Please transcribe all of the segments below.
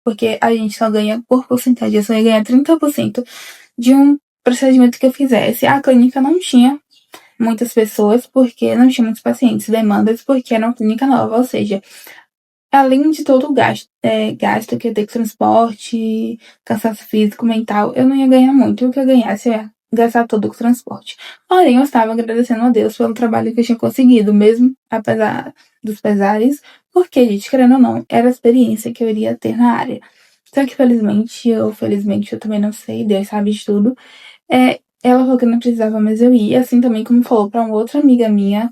porque a gente só ganha por porcentagem, eu só ia ganhar 30% de um procedimento que eu fizesse. A clínica não tinha muitas pessoas, porque não tinha muitos pacientes, demandas, porque era uma clínica nova, ou seja, além de todo o gasto que ia ter com transporte, cansaço físico, mental, eu não ia ganhar muito. O que eu ganhasse, eu ia gastar todo com transporte. Porém, eu estava agradecendo a Deus pelo trabalho que eu tinha conseguido, mesmo apesar dos pesares, porque, gente, querendo ou não, era a experiência que eu iria ter na área. Só que, felizmente, eu também não sei, Deus sabe de tudo. Ela falou que não precisava, mas eu ia, assim também como falou pra uma outra amiga minha.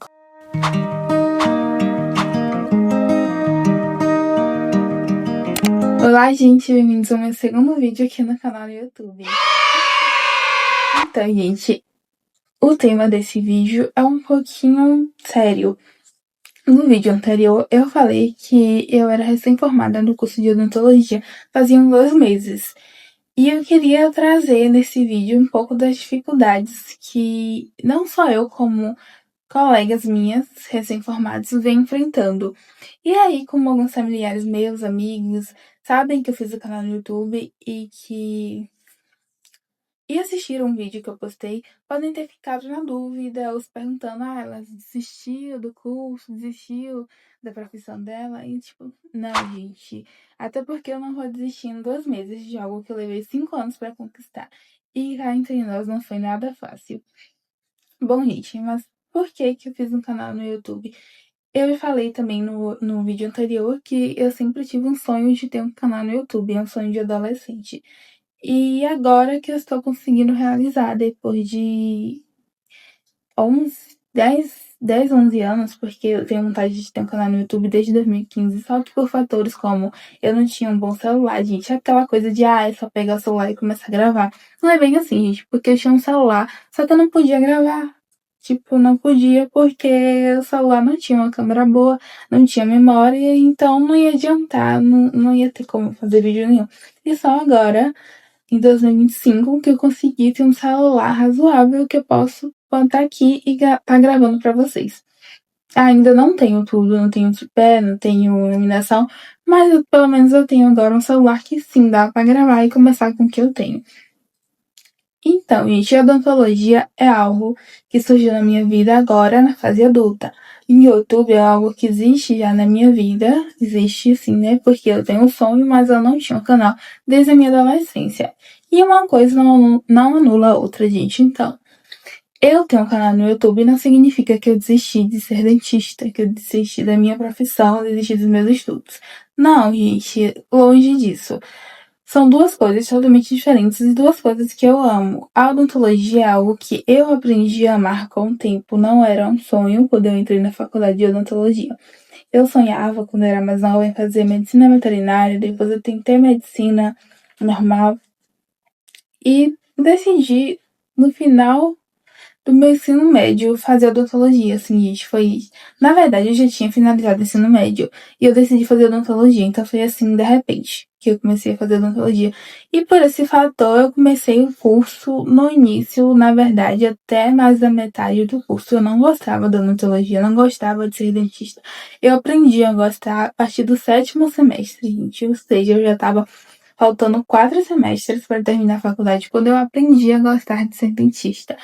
Olá, gente, bem-vindos ao meu segundo vídeo aqui no canal do YouTube. Então, gente, o tema desse vídeo é um pouquinho sério. No vídeo anterior, eu falei que eu era recém-formada no curso de odontologia, faziam 2 meses. E eu queria trazer nesse vídeo um pouco das dificuldades que não só eu, como colegas minhas, recém-formados, vêm enfrentando. E aí, como alguns familiares meus, amigos, sabem que eu fiz o canal no YouTube e assistiram um vídeo que eu postei, podem ter ficado na dúvida, ou se perguntando, ela desistiu do curso, desistiu da profissão dela, e tipo, não, gente, até porque eu não vou desistir em 2 meses de algo que eu levei 5 anos pra conquistar. E cá entre nós não foi nada fácil. Bom, gente, mas por que eu fiz um canal no YouTube? Eu falei também no vídeo anterior que eu sempre tive um sonho de ter um canal no YouTube, é um sonho de adolescente. E agora que eu estou conseguindo realizar, depois de 11 anos, porque eu tenho vontade de ter um canal no YouTube desde 2015, só que por fatores como eu não tinha um bom celular, gente, aquela coisa de, é só pegar o celular e começar a gravar. Não é bem assim, gente, porque eu tinha um celular, só que eu não podia gravar. Tipo, não podia porque o celular não tinha uma câmera boa, não tinha memória, então não ia adiantar, não ia ter como fazer vídeo nenhum. E só agora, em 2025, que eu consegui ter um celular razoável que eu posso botar aqui e tá gravando pra vocês. Ainda não tenho tudo, não tenho tripé, não tenho iluminação, mas pelo menos eu tenho agora um celular que sim dá pra gravar e começar com o que eu tenho. Então, gente, a odontologia é algo que surgiu na minha vida agora, na fase adulta. E o YouTube é algo que existe já na minha vida, existe sim, né? Porque eu tenho um sonho, mas eu não tinha um canal desde a minha adolescência. E uma coisa não anula a outra, gente. Então, eu ter um canal no YouTube não significa que eu desisti de ser dentista, que eu desisti da minha profissão, desisti dos meus estudos. Não, gente, longe disso. São 2 coisas totalmente diferentes e 2 coisas que eu amo. A odontologia é algo que eu aprendi a amar com o tempo, não era um sonho quando eu entrei na faculdade de odontologia. Eu sonhava, quando eu era mais nova, em fazer medicina veterinária, depois eu tentei medicina normal e decidi, no final do meu ensino médio, fazer odontologia, assim, gente, foi isso. Na verdade, eu já tinha finalizado o ensino médio e eu decidi fazer odontologia, então foi assim, de repente, que eu comecei a fazer odontologia. E por esse fator, eu comecei o curso no início, na verdade, até mais da metade do curso. Eu não gostava da odontologia, eu não gostava de ser dentista. Eu aprendi a gostar a partir do 7º semestre, gente, ou seja, eu já tava faltando 4 semestres para terminar a faculdade, quando eu aprendi a gostar de ser dentista.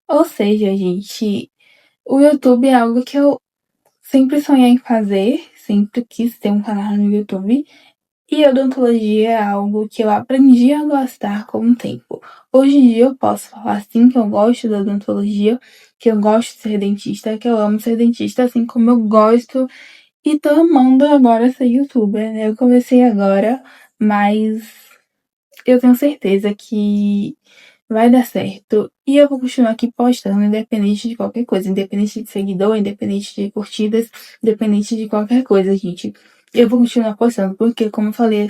Ou seja, gente, o YouTube é algo que eu sempre sonhei em fazer, sempre quis ter um canal no YouTube. E a odontologia é algo que eu aprendi a gostar com o tempo. Hoje em dia eu posso falar sim que eu gosto da odontologia, que eu gosto de ser dentista, que eu amo ser dentista, assim como eu gosto e tô amando agora ser youtuber, né? Eu comecei agora, mas eu tenho certeza que vai dar certo. E eu vou continuar aqui postando, independente de qualquer coisa. Independente de seguidor, independente de curtidas, independente de qualquer coisa, gente. Eu vou continuar postando, porque, como eu falei,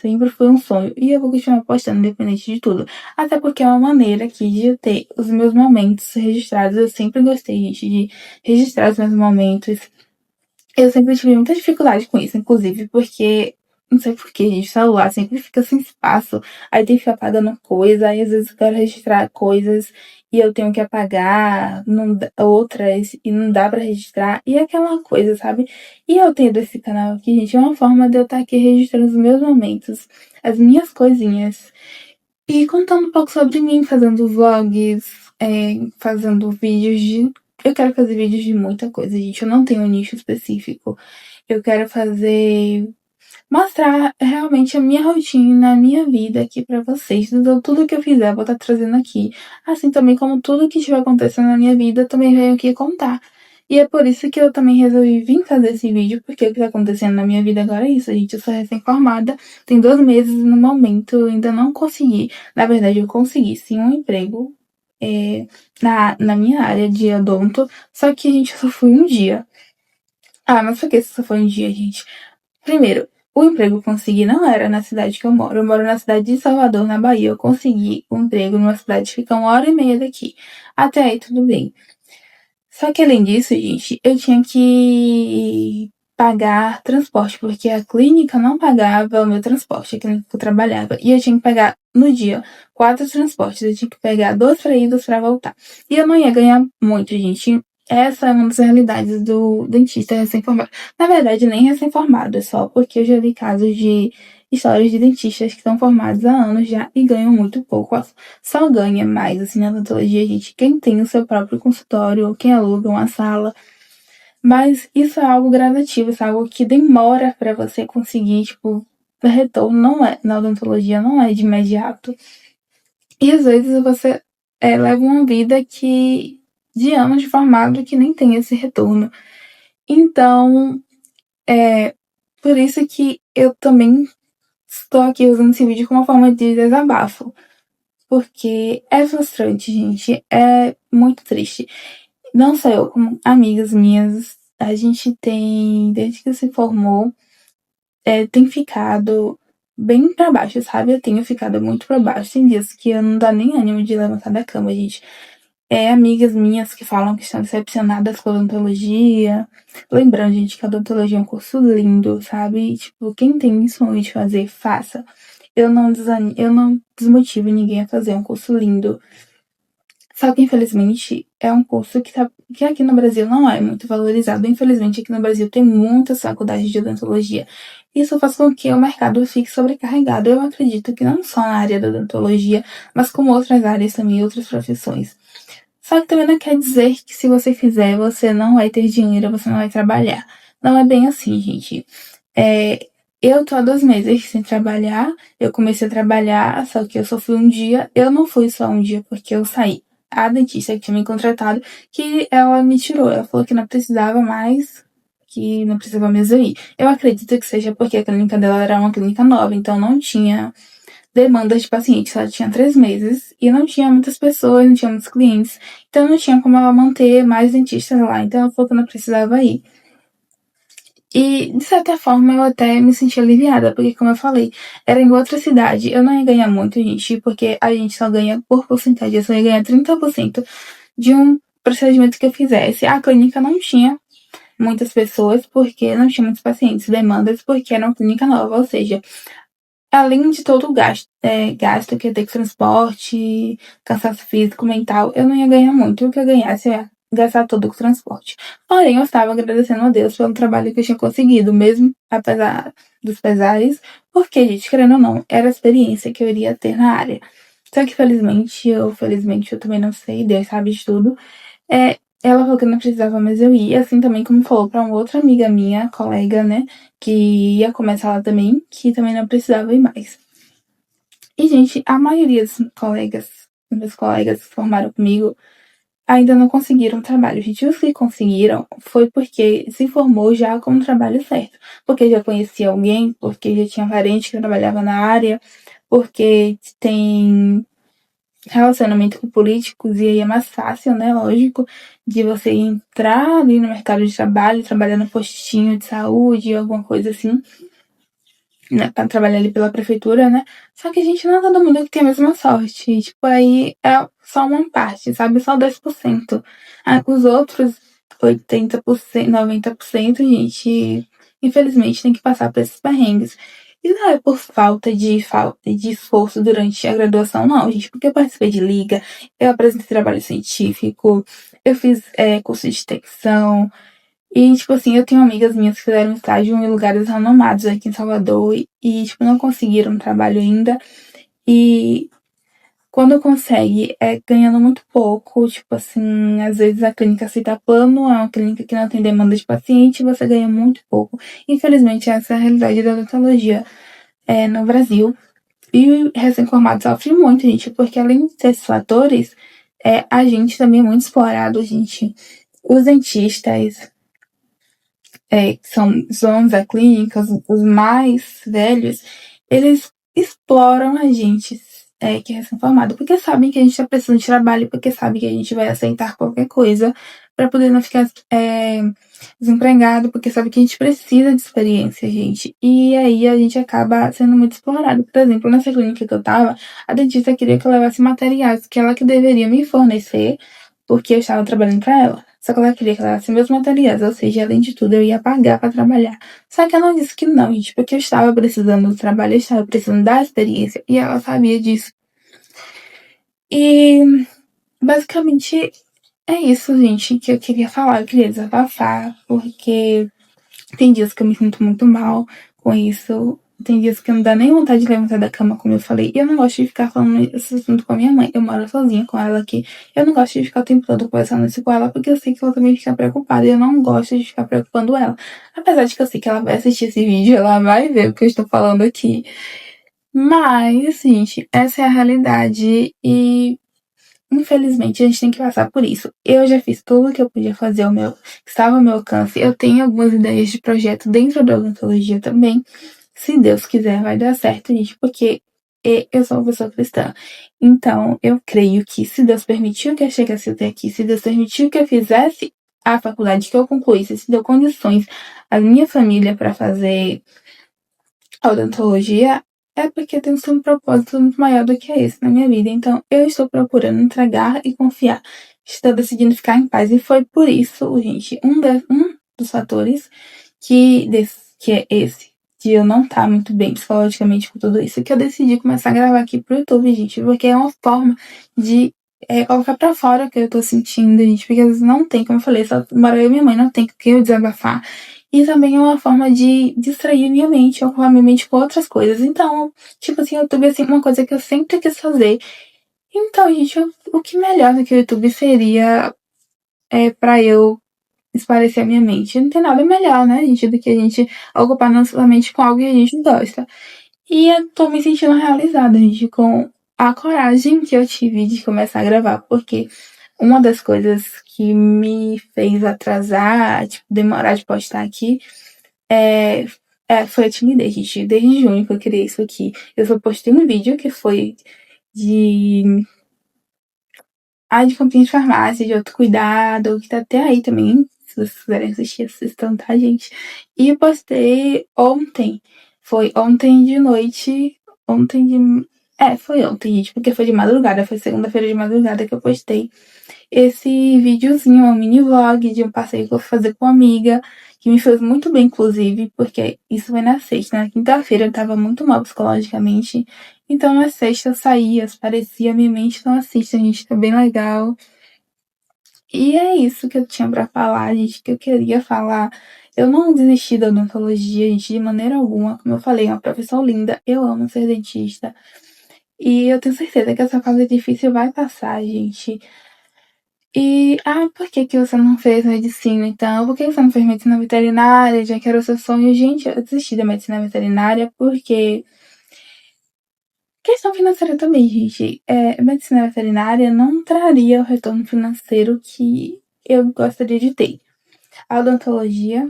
sempre foi um sonho. E eu vou continuar postando, independente de tudo. Até porque é uma maneira aqui de eu ter os meus momentos registrados. Eu sempre gostei, gente, de registrar os meus momentos. Eu sempre tive muita dificuldade com isso, inclusive, porque não sei porquê, gente, o celular sempre fica sem espaço, aí tem que ficar apagando coisa, aí às vezes eu quero registrar coisas e eu tenho que apagar outras e não dá pra registrar, e é aquela coisa, sabe? E eu tendo esse canal aqui, gente, é uma forma de eu estar aqui registrando os meus momentos, as minhas coisinhas, e contando um pouco sobre mim, fazendo vlogs, fazendo vídeos de. Eu quero fazer vídeos de muita coisa, gente. Eu não tenho um nicho específico. Eu quero fazer. Mostrar realmente a minha rotina, a minha vida aqui pra vocês. Tudo que eu fizer, eu vou estar trazendo aqui. Assim também como tudo que estiver acontecendo na minha vida, eu também venho aqui contar. E é por isso que eu também resolvi vir fazer esse vídeo, porque o que tá acontecendo na minha vida agora é isso, gente. Eu sou recém-formada, tem 2 meses no momento, eu ainda não consegui. Na verdade, eu consegui sim um emprego na minha área de odonto, só que, gente, eu só fui um dia. Ah, mas por que só foi um dia, gente? Primeiro, o emprego que eu consegui não era na cidade que eu moro. Eu moro na cidade de Salvador, na Bahia. Eu consegui um emprego numa cidade que fica 1h30 daqui. Até aí, tudo bem. Só que além disso, gente, eu tinha que pagar transporte, porque a clínica não pagava o meu transporte, a clínica que eu trabalhava. E eu tinha que pagar no dia 4 transportes. Eu tinha que pegar 2 pra ir, 2 pra voltar. E eu não ia ganhar muito, gente. Essa é uma das realidades do dentista recém-formado. Na verdade, nem recém-formado, é só porque eu já vi casos de histórias de dentistas que estão formados há anos já e ganham muito pouco. Só ganha mais, assim, na odontologia, gente, quem tem o seu próprio consultório ou quem aluga uma sala. Mas isso é algo gradativo, isso é algo que demora para você conseguir, tipo, retorno. Não é, na odontologia não é de imediato. E às vezes você leva uma vida de anos de formado que nem tem esse retorno. Então, por isso que eu também estou aqui usando esse vídeo como uma forma de desabafo. Porque é frustrante, gente. É muito triste. Não só eu, como amigas minhas, a gente tem, desde que se formou, tem ficado bem pra baixo, sabe? Eu tenho ficado muito pra baixo. Tem dias que eu não dá nem ânimo de levantar da cama, gente. Amigas minhas que falam que estão decepcionadas com a odontologia. Lembrando, gente, que a odontologia é um curso lindo, sabe? E, tipo, quem tem sonho de fazer, faça. Eu não desmotivo ninguém a fazer um curso lindo. Só que, infelizmente, é um curso que aqui no Brasil não é muito valorizado. Infelizmente, aqui no Brasil tem muitas faculdades de odontologia. Isso faz com que o mercado fique sobrecarregado. Eu acredito que não só na área da odontologia, mas como outras áreas também, outras profissões. Só que também não quer dizer que se você fizer, você não vai ter dinheiro, você não vai trabalhar. Não é bem assim, gente. Eu tô há 2 meses sem trabalhar. Eu comecei a trabalhar, só que eu só fui um dia. Eu não fui só um dia porque eu saí. A dentista que tinha me contratado, que ela me tirou. Ela falou que não precisava mais, que não precisava mesmo ir. Eu acredito que seja porque a clínica dela era uma clínica nova, então não tinha demanda de pacientes. Ela tinha 3 meses e não tinha muitas pessoas, não tinha muitos clientes. Então não tinha como ela manter mais dentistas lá. Então ela falou que não precisava ir. E, de certa forma, eu até me senti aliviada, porque, como eu falei, era em outra cidade. Eu não ia ganhar muito, gente, porque a gente só ganha por porcentagem. Eu só ia ganhar 30% de um procedimento que eu fizesse. A clínica não tinha muitas pessoas, porque não tinha muitos pacientes, demandas, porque era uma clínica nova. Ou seja, além de todo o gasto que ia ter com transporte, cansaço físico, mental, eu não ia ganhar muito. O que eu ganhasse ia gastar todo com transporte. Porém, eu estava agradecendo a Deus pelo trabalho que eu tinha conseguido, mesmo apesar dos pesares, porque, gente, querendo ou não, era a experiência que eu iria ter na área. Só que, felizmente, eu também não sei, Deus sabe de tudo. Ela falou que não precisava mais eu ir, assim também como falou pra uma outra amiga minha, colega, né, que ia começar lá também, que também não precisava ir mais. E, gente, a maioria dos meus colegas que formaram comigo, ainda não conseguiram trabalho. Gente, os que conseguiram foi porque se formou já com o trabalho certo. Porque já conhecia alguém, porque já tinha parente que trabalhava na área, porque tem relacionamento com políticos e aí é mais fácil, né? Lógico, de você entrar ali no mercado de trabalho, trabalhar no postinho de saúde, alguma coisa assim, né? Pra trabalhar ali pela prefeitura, né? Só que a gente não é todo mundo que tem a mesma sorte. Tipo, aí é só uma parte, sabe? Só 10%. Os outros 80%, 90%, gente, infelizmente tem que passar por esses perrengues. E não é por falta de esforço durante a graduação, não, gente, porque eu participei de liga, eu apresentei trabalho científico, eu fiz curso de extensão, e, tipo assim, eu tenho amigas minhas que fizeram estágio em lugares renomados aqui em Salvador e, tipo, não conseguiram um trabalho ainda. E quando consegue, é ganhando muito pouco, tipo assim, às vezes a clínica aceita plano, é uma clínica que não tem demanda de paciente, você ganha muito pouco. Infelizmente, essa é a realidade da odontologia no Brasil. E recém-formado sofre muito, gente, porque além desses fatores, a gente também é muito explorado, gente. Os dentistas, que são os donos da clínica, os mais velhos, eles exploram a gente que é recém-formado, porque sabem que a gente está precisando de trabalho, porque sabem que a gente vai aceitar qualquer coisa para poder não ficar desempregado, porque sabe que a gente precisa de experiência, gente. E aí a gente acaba sendo muito explorado. Por exemplo, nessa clínica que eu tava, a dentista queria que eu levasse materiais que ela que deveria me fornecer, porque eu estava trabalhando para ela. Só que ela queria que eu levasse meus materiais, ou seja, além de tudo, eu ia pagar para trabalhar. Só que ela disse que não, gente, porque eu estava precisando do trabalho, eu estava precisando da experiência, e ela sabia disso. E basicamente é isso, gente, que eu queria falar, eu queria desabafar, porque tem dias que eu me sinto muito mal com isso. Tem dias que não dá nem vontade de levantar da cama, como eu falei. E eu não gosto de ficar falando esse assunto com a minha mãe. Eu moro sozinha com ela aqui. Eu não gosto de ficar o tempo todo conversando isso com ela, porque eu sei que ela também fica preocupada. E eu não gosto de ficar preocupando ela. Apesar de que eu sei que ela vai assistir esse vídeo, ela vai ver o que eu estou falando aqui. Mas, gente, essa é a realidade. E infelizmente, a gente tem que passar por isso. Eu já fiz tudo que eu podia fazer, que estava ao meu alcance. Eu tenho algumas ideias de projeto dentro da odontologia também. Se Deus quiser, vai dar certo, gente, porque eu sou uma pessoa cristã. Então, eu creio que se Deus permitiu que eu chegasse até aqui, se Deus permitiu que eu fizesse a faculdade, que eu concluísse, se deu condições à minha família para fazer a odontologia, é porque tem um propósito muito maior do que esse na minha vida. Então, eu estou procurando entregar e confiar. Estou decidindo ficar em paz. E foi por isso, gente, um dos fatores que é esse, de eu não estar muito bem psicologicamente com tudo isso, que eu decidi começar a gravar aqui pro YouTube, gente, porque é uma forma de colocar pra fora o que eu tô sentindo, gente, porque às vezes não tem, como eu falei, só mora eu e minha mãe, não tem com quem eu desabafar. E também é uma forma de distrair minha mente, ocupar minha mente com outras coisas. Então, tipo assim, o YouTube é assim, uma coisa que eu sempre quis fazer. Então, gente, o que melhor do que o YouTube seria pra eu esparecer a minha mente? Não tem nada melhor, né, gente, do que a gente ocupar nossa mente com algo que a gente gosta. E eu tô me sentindo realizada, gente, com a coragem que eu tive de começar a gravar, porque uma das coisas que me fez atrasar, tipo, demorar de postar aqui, é, foi a timidez, gente. Desde junho que eu criei isso aqui. Eu só postei um vídeo que foi de. De comprinha de farmácia, de autocuidado, que tá até aí também. Se vocês quiserem assistir, assistam, tá, gente? E eu postei ontem. Foi ontem de noite. Ontem de. Foi ontem, gente, porque foi de madrugada. Foi segunda-feira de madrugada que eu postei esse videozinho, um mini vlog de um passeio que eu vou fazer com uma amiga, que me fez muito bem, inclusive, porque isso foi na sexta. Na quinta-feira eu tava muito mal psicologicamente. Então na sexta eu saía, parecia minha mente, então assista, gente, tá bem legal. E é isso que eu tinha pra falar, gente, que eu queria falar. Eu não desisti da odontologia, gente, de maneira alguma. Como eu falei, é uma profissão linda. Eu amo ser dentista. E eu tenho certeza que essa fase difícil vai passar, gente. E, por que que você não fez medicina, então? Por que você não fez medicina veterinária, já que era o seu sonho? Gente, eu desisti da medicina veterinária porque questão financeira também, gente. Medicina veterinária não traria o retorno financeiro que eu gostaria de ter. A odontologia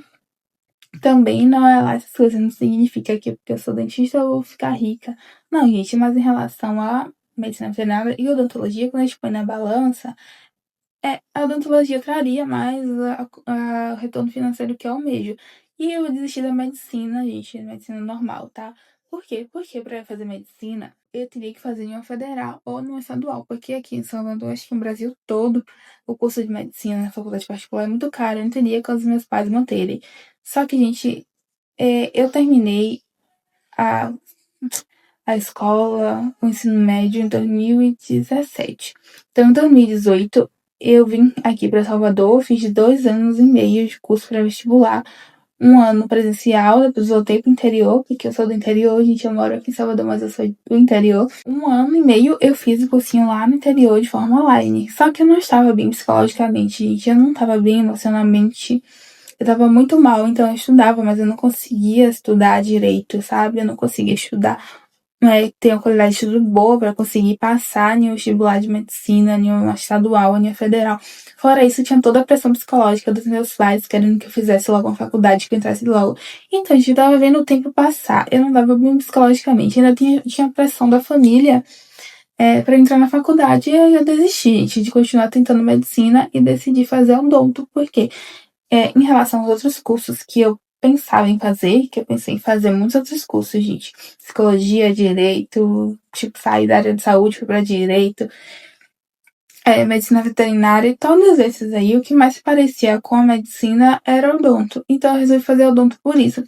também não é lá essas coisas, não significa que porque eu sou dentista eu vou ficar rica. Não, gente, mas em relação à medicina veterinária e odontologia, quando a gente põe na balança, a odontologia traria mais o retorno financeiro que eu almejo. E eu desisti da medicina, gente, da medicina normal, tá? Por quê? Porque para eu fazer medicina, eu teria que fazer em uma federal ou numa estadual, porque aqui em Salvador, acho que no Brasil todo, o curso de medicina na faculdade particular é muito caro, eu não teria com os meus pais manterem. Só que, gente, eu terminei a escola, o ensino médio em 2017. Então, em 2018, eu vim aqui para Salvador, fiz 2 anos e meio de curso pré-vestibular, 1 ano presencial, depois voltei pro interior, porque eu sou do interior, gente, eu moro aqui em Salvador, mas eu sou do interior. 1 ano e meio eu fiz o cursinho lá no interior de forma online. Só que eu não estava bem psicologicamente, gente, eu não estava bem emocionalmente. Eu tava muito mal, então eu estudava, mas eu não conseguia estudar direito, sabe? Eu não conseguia estudar, ter uma qualidade de estudo boa para conseguir passar em um vestibular de medicina, em uma estadual, em uma federal. Fora isso, tinha toda a pressão psicológica dos meus pais, querendo que eu fizesse logo uma faculdade, que eu entrasse logo. Então, a gente tava vendo o tempo passar. Eu não tava bem psicologicamente. Ainda tinha pressão da família para entrar na faculdade. E aí eu desisti, gente, de continuar tentando medicina e decidi fazer odonto, porque em relação aos outros cursos que eu pensava em fazer, que eu pensei em fazer muitos outros cursos, gente. Psicologia, direito, tipo, sair da área de saúde, fui pra direito, medicina veterinária e todos esses aí, o que mais se parecia com a medicina era odonto. Então eu resolvi fazer odonto por isso.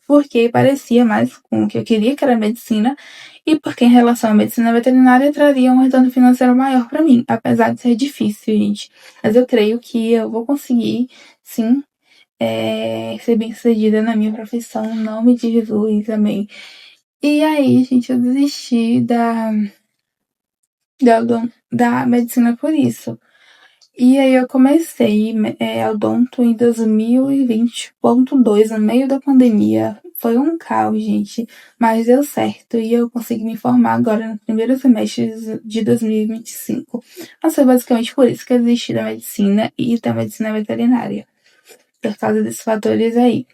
Porque parecia mais com o que eu queria, que era medicina, e porque em relação à medicina veterinária traria um retorno financeiro maior para mim, apesar de ser difícil, gente. Mas eu creio que eu vou conseguir, sim, ser bem-sucedida na minha profissão, em nome de Jesus, amém. E aí, gente, eu desisti da medicina por isso. E aí eu comecei odonto em 2020.2, no meio da pandemia. Foi um caos, gente, mas deu certo e eu consegui me formar agora no primeiro semestre de 2025. Mas foi basicamente por isso que eu desisti da medicina e da medicina veterinária, por causa desses fatores aí.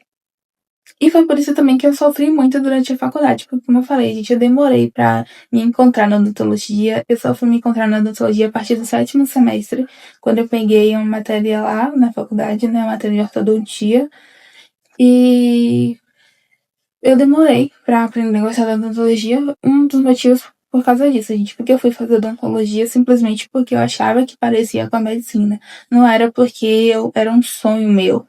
E foi por isso também que eu sofri muito durante a faculdade, porque como eu falei, gente, eu demorei pra me encontrar na odontologia. Eu só fui me encontrar na odontologia a partir do 7º semestre, quando eu peguei uma matéria lá na faculdade, né, a matéria de ortodontia. E eu demorei pra aprender a gostar da odontologia. Um dos motivos por causa disso, gente, porque eu fui fazer odontologia simplesmente porque eu achava que parecia com a medicina. Não era porque era um sonho meu.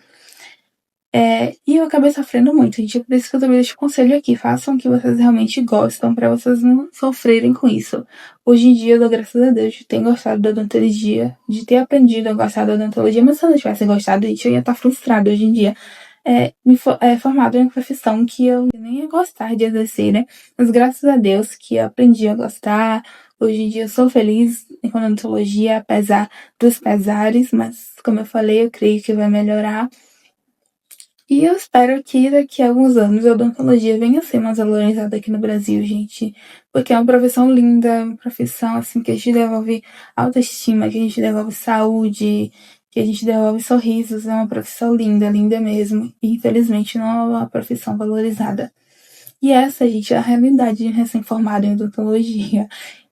E eu acabei sofrendo muito, gente. Por isso que eu também deixo o conselho aqui. Façam o que vocês realmente gostam, pra vocês não sofrerem com isso. Hoje em dia, eu dou graças a Deus de ter gostado da odontologia, de ter aprendido a gostar da odontologia, mas se eu não tivesse gostado, gente, eu ia estar frustrada hoje em dia. Formada em uma profissão que eu nem ia gostar de exercer, né? Mas graças a Deus que eu aprendi a gostar. Hoje em dia eu sou feliz com a odontologia, apesar dos pesares, mas como eu falei, eu creio que vai melhorar. E eu espero que daqui a alguns anos a odontologia venha a ser mais valorizada aqui no Brasil, gente. Porque é uma profissão linda, uma profissão assim que a gente devolve autoestima, que a gente devolve saúde, que a gente devolve sorrisos. É uma profissão linda, linda mesmo. E infelizmente não é uma profissão valorizada. E essa, gente, é a realidade de recém-formado em odontologia.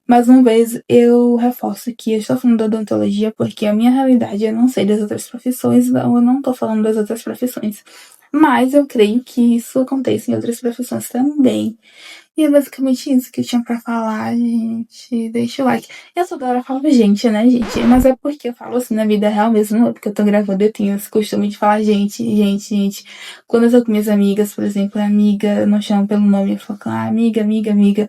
Mais uma vez, eu reforço que eu estou falando da odontologia porque a minha realidade é não sei das outras profissões, então eu não estou falando das outras profissões. Mas eu creio que isso acontece em outras profissões também. E é basicamente isso que eu tinha pra falar, gente. Deixa o like. Eu toda hora falo gente, né, gente? Mas é porque eu falo assim na vida real mesmo, não é porque eu tô gravando, eu tenho esse costume de falar gente. Quando eu tô com minhas amigas, por exemplo, a amiga, eu não chamo pelo nome, eu falo, amiga, amiga, amiga.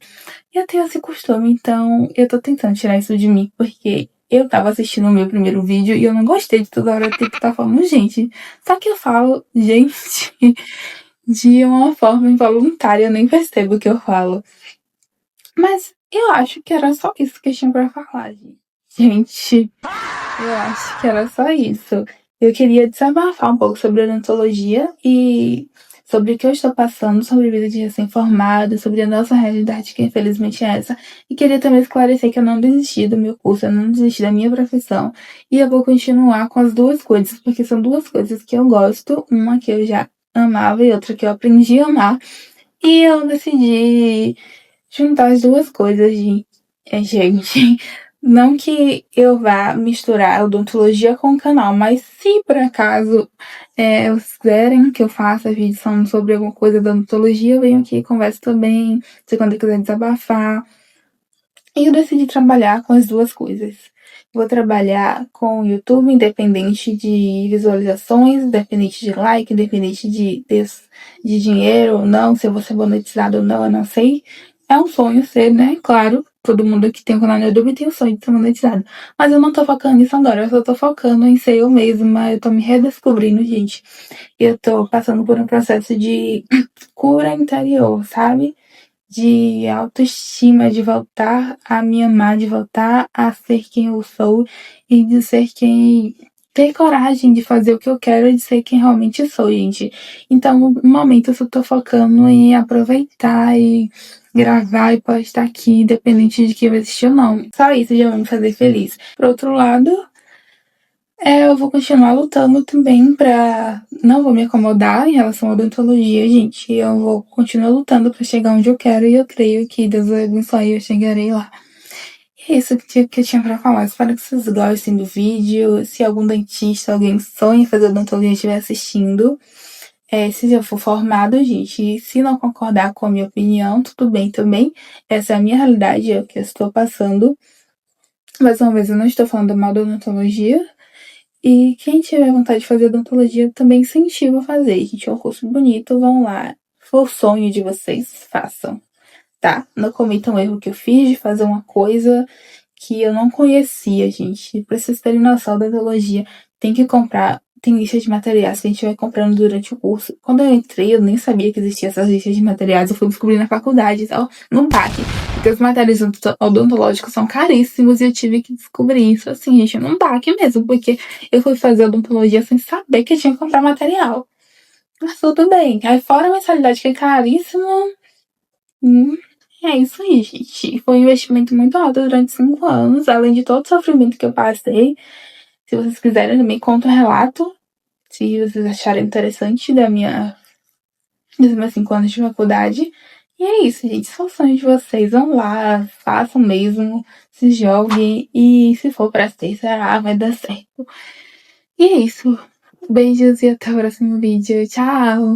Eu tenho esse costume, então eu tô tentando tirar isso de mim, porque eu tava assistindo o meu primeiro vídeo e eu não gostei de toda hora ter que estar falando gente. Só que eu falo gente de uma forma involuntária, eu nem percebo o que eu falo. Mas eu acho que era só isso que eu tinha pra falar, gente. Gente, eu acho que era só isso. Eu queria desabafar um pouco sobre odontologia e sobre o que eu estou passando, sobre a vida de recém-formado, sobre a nossa realidade, que infelizmente é essa. E queria também esclarecer que eu não desisti do meu curso, eu não desisti da minha profissão. E eu vou continuar com as duas coisas, porque são duas coisas que eu gosto. Uma que eu já amava e outra que eu aprendi a amar. E eu decidi juntar as duas coisas, gente. Não que eu vá misturar a odontologia com o canal, mas se por acaso vocês quiserem que eu faça vídeo falando sobre alguma coisa da odontologia, eu venho aqui e converso também. Se quando quiser desabafar. E eu decidi trabalhar com as duas coisas. Vou trabalhar com o YouTube, independente de visualizações, independente de like, independente de dinheiro ou não, se eu vou ser monetizado ou não, eu não sei. É um sonho ser, né? Claro, todo mundo que tem um canal no YouTube tem o sonho de ser monetizado. Mas eu não tô focando nisso agora, eu só tô focando em ser eu mesma, eu tô me redescobrindo, gente. Eu tô passando por um processo de cura interior, sabe? De autoestima, de voltar a me amar, de voltar a ser quem eu sou e de ser quem. Ter coragem de fazer o que eu quero e de ser quem realmente sou, gente. Então, no momento, eu só tô focando em aproveitar e gravar e postar aqui, independente de que vai assistir ou não. Só isso já vai me fazer feliz. Por outro lado, eu vou continuar lutando também pra. Não vou me acomodar em relação à odontologia, gente. Eu vou continuar lutando pra chegar onde eu quero e eu creio que Deus vai abençoar e eu chegarei lá. E é isso que eu tinha pra falar. Espero que vocês gostem do vídeo. Se algum dentista, alguém sonha em fazer odontologia estiver assistindo, se eu for formado, gente, e se não concordar com a minha opinião, tudo bem também. Essa é a minha realidade, é o que eu estou passando. Mais uma vez, eu não estou falando mal da odontologia. E quem tiver vontade de fazer odontologia, também incentivo a fazer. Gente, é um curso bonito, vão lá. Se for o sonho de vocês, façam, tá? Não cometam o erro que eu fiz de fazer uma coisa que eu não conhecia, gente. Pra vocês terem noção da odontologia, tem que comprar, tem lista de materiais que a gente vai comprando durante o curso. Quando eu entrei, eu nem sabia que existia essas listas de materiais, eu fui descobrir na faculdade e tal, no PAC. Porque os materiais odontológicos são caríssimos e eu tive que descobrir isso, assim, gente, num PAC mesmo, porque eu fui fazer odontologia sem saber que eu tinha que comprar material. Mas tudo bem. Aí fora a mensalidade que é caríssima, é isso aí, gente. Foi um investimento muito alto durante 5 anos, além de todo o sofrimento que eu passei. Se vocês quiserem, me conta um relato, se vocês acharem interessante dos meus 5 anos de faculdade. E é isso, gente. Se for o sonho de vocês, vão lá, façam mesmo, se joguem e se for pra ser, será, vai dar certo. E é isso. Beijos e até o próximo vídeo. Tchau!